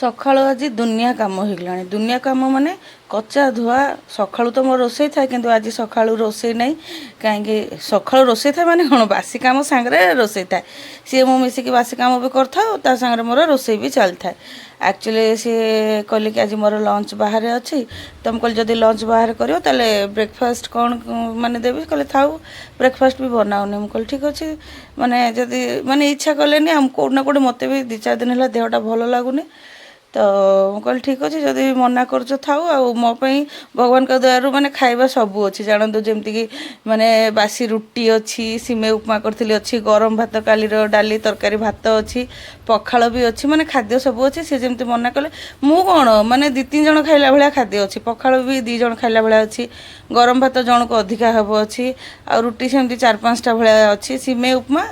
ସକାଳୁ ଆଜି ଦୁନିଆ କାମ ହେଇଗଲାଣି। ଦୁନିଆ କାମ ମାନେ କଚା ଧୁଆ। ସକାଳୁ ତ ମୋର ରୋଷେଇ ଥାଏ, କିନ୍ତୁ ଆଜି ସକାଳୁ ରୋଷେଇ ନାହିଁ। କାହିଁକି ସକାଳୁ ରୋଷେଇ ଥାଏ ମାନେ କ'ଣ, ବାସି କାମ ସାଙ୍ଗରେ ରୋଷେଇ ଥାଏ। ସିଏ ମୁଁ ମିଶିକି ବାସି କାମ ବି କରିଥାଉ, ତା ସାଙ୍ଗରେ ମୋର ରୋଷେଇ ବି ଚାଲିଥାଏ। ଆକ୍ଚୁଆଲି ସିଏ କହିଲେ କି ଆଜି ମୋର ଲଞ୍ଚ ବାହାରେ ଅଛି, ତ ମୁଁ କହିଲି ଯଦି ଲଞ୍ଚ ବାହାରେ କରିବ ତାହେଲେ ବ୍ରେକଫାଷ୍ଟ କ'ଣ ମାନେ ଦେବି। କହିଲେ ଥାଉ, ବ୍ରେକଫାଷ୍ଟ ବି ବନାଉନି। ମୁଁ କହିଲି ଠିକ୍ ଅଛି, ମାନେ ଯଦି ମାନେ ଇଚ୍ଛା କଲେନି, ଆମ କେଉଁଠି ନା କେଉଁଠି ମୋତେ ବି 2-4 ଦିନ ହେଲା ଦେହଟା ଭଲ ଲାଗୁନି। ତ ମୁଁ କହିଲି ଠିକ୍ ଅଛି, ଯଦି ମନା କରୁଛ ଥାଉ। ଆଉ ମୋ ପାଇଁ ଭଗବାନଙ୍କ ଦୟାରୁ ମାନେ ଖାଇବା ସବୁ ଅଛି, ଜାଣନ୍ତୁ। ଯେମିତିକି ମାନେ ବାସି ରୁଟି ଅଛି, ସିମେଇ ଉପମା କରିଥିଲି ଅଛି, ଗରମ ଭାତ କାଲିର ଡାଲି ତରକାରୀ ଭାତ ଅଛି, ପଖାଳ ବି ଅଛି, ମାନେ ଖାଦ୍ୟ ସବୁ ଅଛି। ସେ ଯେମିତି ମନା କଲେ, ମୁଁ କ'ଣ ମାନେ 2-3 ଜଣ ଖାଇଲା ଭଳିଆ ଖାଦ୍ୟ ଅଛି। ପଖାଳ ବି 2 ଜଣ ଖାଇଲା ଭଳିଆ ଅଛି, ଗରମ ଭାତ ଜଣକୁ ଅଧିକା ହେବ ଅଛି, ଆଉ ରୁଟି ସେମିତି 4-5ଟା ଭଳିଆ ଅଛି, ସିମେଇ ଉପମା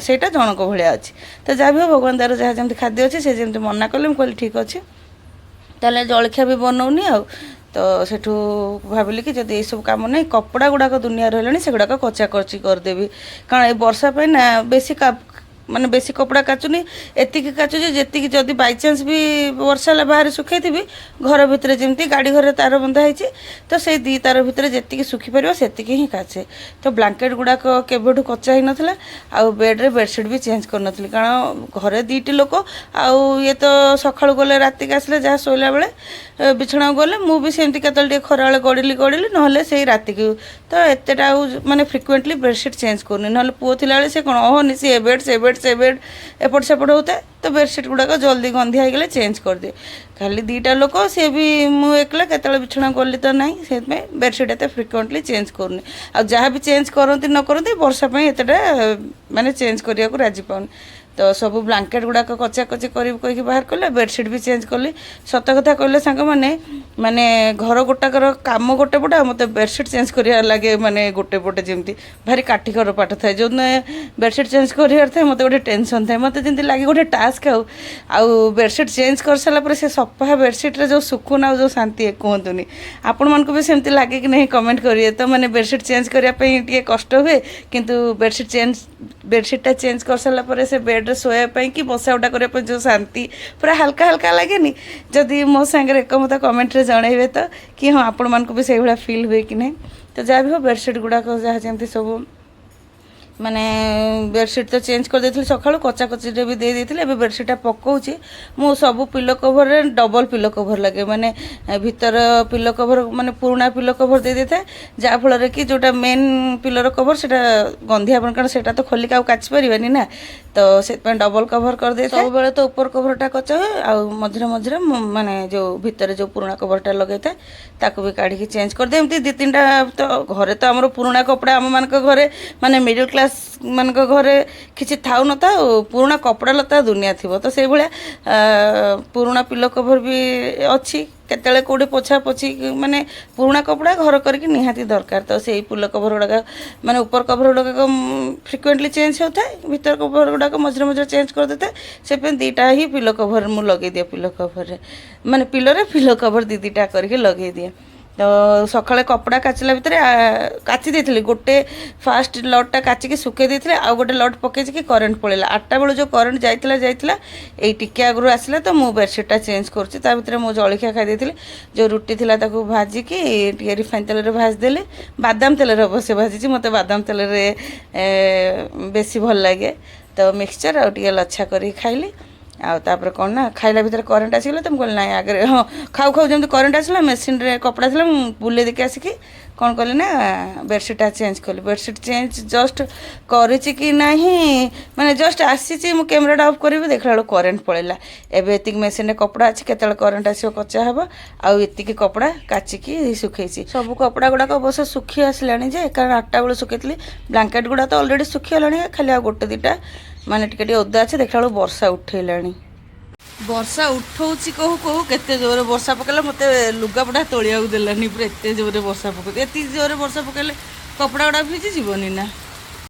ସେଇଟା ଜଣଙ୍କ ଭଳିଆ ଅଛି। ତ ଯାହା ବି ହଉ, ଭଗବାନ ଦୟାରୁ ଯାହା ଯେମିତି ଖାଦ୍ୟ ଅଛି, ସେ ଯେମିତି ମନା କଲେ, ମୁଁ କହିଲି ଠିକ୍ ଅଛି, ତାହେଲେ ଜଳଖିଆ ବି ବନଉନି ଆଉ। ତ ସେଠୁ ଭାବିଲି କି ଯଦି ଏଇସବୁ କାମ ନାହିଁ, କପଡ଼ା ଗୁଡ଼ାକ ଦୁନିଆ ରହିଲାଣି, ସେଗୁଡ଼ାକ କଚାକଚି କରିଦେବି। କାରଣ ଏ ବର୍ଷା ପାଇଁ ନା ମାନେ ବେଶୀ କପଡ଼ା କାଚୁନି, ଏତିକି କାଚୁଛି ଯେତିକି ଯଦି ବାଇଚାନ୍ସ ବି ବର୍ଷା ହେଲା ବାହାରେ ଶୁଖେଇଥିବି, ଘର ଭିତରେ ଯେମିତି ଗାଡ଼ି ଘରେ ତାର ବନ୍ଧା ହେଇଛି, ତ ସେଇ 2 ତାର ଭିତରେ ଯେତିକି ଶୁଖିପାରିବ ସେତିକି ହିଁ କାଚେ। ତ ବ୍ଲାଙ୍କେଟ୍ ଗୁଡ଼ାକ କେବେଠୁ କଚା ହେଇନଥିଲା, ଆଉ ବେଡ଼୍ରେ ବେଡ଼ସିଟ୍ ବି ଚେଞ୍ଜ କରିନଥିଲି। କାରଣ ଘରେ 2ଟି ଲୋକ, ଆଉ ଇଏ ତ ସକାଳୁ ଗଲେ ରାତିକି ଆସିଲେ, ଯାହା ଶୋଇଲା ବେଳେ ବିଛଣାକୁ ଗଲେ, ମୁଁ ବି ସେମିତି କେତେବେଳେ ଟିକେ ଖରାବେଳେ ଗଡ଼ିଲି, ନହେଲେ ସେଇ ରାତିକୁ। ତ ଏତେଟା ଆଉ ମାନେ ଫ୍ରିକ୍ୱେଣ୍ଟଲି ବେଡ଼ସିଟ୍ ଚେଞ୍ଜ କରୁନି। ନହେଲେ ପୁଅ ଥିଲାବେଳେ ସେ କ'ଣ ଓହନି, ସେ ବେଡ଼୍ ଏପଟ ସେପଟ ହେଉଥାଏ, ତ ବେଡ଼ସିଟ୍ ଗୁଡ଼ାକ ଜଲ୍ଦି ଗନ୍ଧିଆ ହେଇଗଲେ ଚେଞ୍ଜ କରିଦିଏ। ଖାଲି 2ଟା ଲୋକ, ସିଏ ବି ମୁଁ ଏକଲା, କେତେବେଳେ ବିଛଣା ଗଲି ତ ନାହିଁ, ସେଥିପାଇଁ ବେଡ଼ସିଟ୍ ଏତେ ଫ୍ରିକ୍ୱେଣ୍ଟଲି ଚେଞ୍ଜ କରୁନି। ଆଉ ଯାହା ବି ଚେଞ୍ଜ କରନ୍ତି ନ କରନ୍ତି, ବର୍ଷା ପାଇଁ ଏତେଟା ମାନେ ଚେଞ୍ଜ କରିବାକୁ ରାଜି ପାଉନି। ତ ସବୁ ବ୍ଲାଙ୍କେଟ୍ ଗୁଡ଼ାକ କଚାକଚି କରିବି କହିକି ବାହାର କଲେ, ବେଡ଼ସିଟ୍ ବି ଚେଞ୍ଜ କଲି। ସତ କଥା କହିଲେ ସାଙ୍ଗମାନେ, ମାନେ ଘର ଗୋଟାକର କାମ ଗୋଟେ ପଟେ, ଆଉ ମୋତେ ବେଡ଼ସିଟ୍ ଚେଞ୍ଜ କରିବାର ଲାଗେ ମାନେ ଗୋଟେ ପଟେ ଯେମିତି ଭାରି କାଠିକର ପାଠ ଥାଏ। ଯେଉଁଦିନ ବେଡ଼ସିଟ୍ ଚେଞ୍ଜ କରିବାର ଥାଏ, ମୋତେ ଗୋଟେ ଟେନସନ୍ ଥାଏ, ମୋତେ ଯେମିତି ଲାଗେ ଗୋଟେ ଟାସ୍କ। ଆଉ ବେଡ଼ସିଟ୍ ଚେଞ୍ଜ କରିସାରିଲା ପରେ ସେ ସଫା ବେଡ଼ସିଟ୍ରେ ଯେଉଁ ସୁକୁନ ଆଉ ଯେଉଁ ଶାନ୍ତି କୁହନ୍ତୁନି। ଆପଣମାନଙ୍କୁ ବି ସେମିତି ଲାଗେ କି ନାହିଁ କମେଣ୍ଟ କରିବେ ତ। ମାନେ ବେଡ଼ସିଟ୍ ଚେଞ୍ଜ କରିବା ପାଇଁ ଟିକେ କଷ୍ଟ ହୁଏ, କିନ୍ତୁ ବେଡ଼ସିଟ୍ଟା ଚେଞ୍ଜ କରିସାରିଲା ପରେ ସେ ବେଡ଼୍ରେ ଶୋଇବା ପାଇଁ କି ବସା ଉଠା କରିବା ପାଇଁ ଯେଉଁ ଶାନ୍ତି, ପୁରା ହାଲକା ହାଲକା ଲାଗେନି। ଯଦି ମୋ ସାଙ୍ଗରେ ଏକମତ କମେଣ୍ଟରେ ଜଣାଇବେ ତ, କି ହଁ ଆପଣମାନଙ୍କୁ ବି ସେଇଭଳିଆ ଫିଲ୍ ହୁଏ କି ନାହିଁ। ତ ଯାହା ବି ହଉ, ବେଡ଼ସିଟ୍ ଗୁଡ଼ାକ ଯାହା ଯେମିତି ସବୁ ମାନେ ବେଡ଼ସିଟ୍ ତ ଚେଞ୍ଜ କରିଦେଇଥିଲି ସକାଳୁ, କଚାକଚିରେ ବି ଦେଇଥିଲି। ଏବେ ବେଡ଼ସିଟ୍ଟା ପକାଉଛି। ମୁଁ ସବୁ ପିଲୋ କଭର୍ରେ ଡବଲ୍ ପିଲୋ କଭର୍ ଲାଗେ, ମାନେ ଭିତର ପିଲୋ କଭର୍ ମାନେ ପୁରୁଣା ପିଲୋ କଭର୍ ଦେଇଥାଏ, ଯାହାଫଳରେ କି ଯେଉଁଟା ମେନ୍ ପିଲୋର କଭର୍ ସେଇଟା ଗନ୍ଧିଆ ହେବନି, କାରଣ ସେଇଟା ତ ଖୋଲିକି ଆଉ କାଚି ପାରିବାନି ନା। ତ ସେଥିପାଇଁ ଡବଲ୍ କଭର୍ କରିଦେଇଥାଏ। ସବୁବେଳେ ତ ଉପର କଭର୍ଟା କଚା ହୁଏ, ଆଉ ମଝିରେ ମଝିରେ ମାନେ ଯେଉଁ ଭିତରେ ଯେଉଁ ପୁରୁଣା କଭର୍ଟା ଲଗେଇଥାଏ, ତାକୁ ବି କାଢ଼ିକି ଚେଞ୍ଜ କରିଦିଏ। ଏମିତି 2-3ଟା ତ ଘରେ ତ ଆମର ପୁରୁଣା କପଡ଼ା, ଆମମାନଙ୍କ ଘରେ ମାନେ ମିଡ଼ିଲ୍ କ୍ଲାସ୍ ମାନଙ୍କ ଘରେ କିଛି ଥାଉ ନଥାଉ ପୁରୁଣା କପଡ଼ା ଲତା ଦୁନିଆ ଥିବ। ତ ସେଇଭଳିଆ ପୁରୁଣା ପିଲୋ କଭର୍ ବି ଅଛି। କେତେବେଳେ କେଉଁଠି ପୋଛାପୋଛି ମାନେ ପୁରୁଣା କପଡ଼ା ଘର କରିକି ନିହାତି ଦରକାର। ତ ସେଇ ପିଲୋ କଭର୍ ଗୁଡ଼ାକ ମାନେ ଉପର କଭର୍ ଗୁଡ଼ାକ ଫ୍ରିକ୍ୱେଣ୍ଟଲି ଚେଞ୍ଜ ହେଉଥାଏ, ଭିତର କଭର୍ ଗୁଡ଼ାକ ମଝିରେ ମଝିରେ ଚେଞ୍ଜ କରିଦେଇଥାଏ। ସେଥିପାଇଁ 2ଟା ହିଁ ପିଲୋ କଭର୍ ମୁଁ ଲଗେଇଦିଏ। ପିଲୋ କଭର୍ରେ ମାନେ ପିଲୋରେ ପିଲୋ କଭର୍ 2-2ଟା କରିକି ଲଗେଇଦିଏ। ତ ସକାଳେ କପଡ଼ା କାଚିଲା ଭିତରେ କାଚି ଦେଇଥିଲି, ଗୋଟେ ଫାଷ୍ଟ ଲଟ୍ଟା କାଚିକି ଶୁଖେଇ ଦେଇଥିଲେ, ଆଉ ଗୋଟେ ଲଟ୍ ପକେଇଛି କି କରେଣ୍ଟ ପଳେଇଲା। 8ଟା ବେଳୁ ଯେଉଁ କରେଣ୍ଟ ଯାଇଥିଲା, ଏଇ ଟିକେ ଆଗରୁ ଆସିଲା। ତ ମୁଁ ବେଡ଼ସିଟ୍ଟା ଚେଞ୍ଜ କରୁଛି। ତା ଭିତରେ ମୁଁ ଜଳଖିଆ ଖାଇ ଦେଇଥିଲି। ଯେଉଁ ରୁଟି ଥିଲା ତାକୁ ଭାଜିକି ଟିକେ ରିଫାଇନ୍ ତେଲରେ ଭାଜିଦେଲି, ବାଦାମ ତେଲରେ ଅବଶ୍ୟ ଭାଜିଛି, ମୋତେ ବାଦାମ ତେଲରେ ବେଶୀ ଭଲ ଲାଗେ। ତ ମିକ୍ସଚର୍ ଆଉ ଟିକେ ଲଚ୍ଛା କରିକି ଖାଇଲି। ଆଉ ତାପରେ କ'ଣ ନା, ଖାଇଲା ଭିତରେ କରେଣ୍ଟ ଆସିଗଲା, ତ ମୁଁ କହିଲି ନାହିଁ ଆଗରେ ହଁ ଖାଉ ଯେମିତି କରେଣ୍ଟ ଆସିଲା, ମେସିନ୍ରେ କପଡ଼ା ଥିଲା, ମୁଁ ବୁଲେଇ ଦେଇକି ଆସିକି କ'ଣ କଲି ନା ବେଡ଼ସିଟ୍ଟା ଚେଞ୍ଜ କଲି। ବେଡ଼ସିଟ୍ ଚେଞ୍ଜ ଜଷ୍ଟ କରିଛି କି ନାହିଁ, ମାନେ ଜଷ୍ଟ ଆସିଛି, ମୁଁ କ୍ୟାମେରାଟା ଅଫ୍ କରିବି, ଦେଖିଲା ବେଳକୁ କରେଣ୍ଟ ପଳେଇଲା। ଏବେ ଏତିକି ମେସିନ୍ରେ କପଡ଼ା ଅଛି, କେତେବେଳେ କରେଣ୍ଟ ଆସିବ କଚା ହେବ। ଆଉ ଏତିକି କପଡ଼ା କାଚିକି ଶୁଖେଇଛି। ସବୁ କପଡ଼ା ଗୁଡ଼ାକ ଅବଶ୍ୟ ଶୁଖି ଆସିଲାଣି ଯେ, କାରଣ 8ଟା ବେଳୁ ଶୁଖେଇଥିଲି। ବ୍ଲାଙ୍କେଟ୍ ଗୁଡ଼ା ତ ଅଲରେଡ଼ି ଶୁଖିଗଲାଣି, ଖାଲି ଆଉ 1-2ଟା ମାନେ ଟିକେ ଓଦା ଅଛି। ଦେଖିଲା ବେଳକୁ ବର୍ଷା ଉଠେଇଲାଣି। ବର୍ଷା ଉଠଉଛି କହୁ କହୁ କେତେ ଜୋରରେ ବର୍ଷା ପକାଇଲା, ମୋତେ ଲୁଗାପଟା ତୋଳିବାକୁ ଦେଲାନି। ପୁରା ଏତେ ଜୋରରେ ବର୍ଷା ପକାଉଛି। ଏତେ ଜୋରରେ ବର୍ଷା ପକାଇଲେ କପଡ଼ା ଗୁଡ଼ା ଭିଜି ଯିବନି ନା।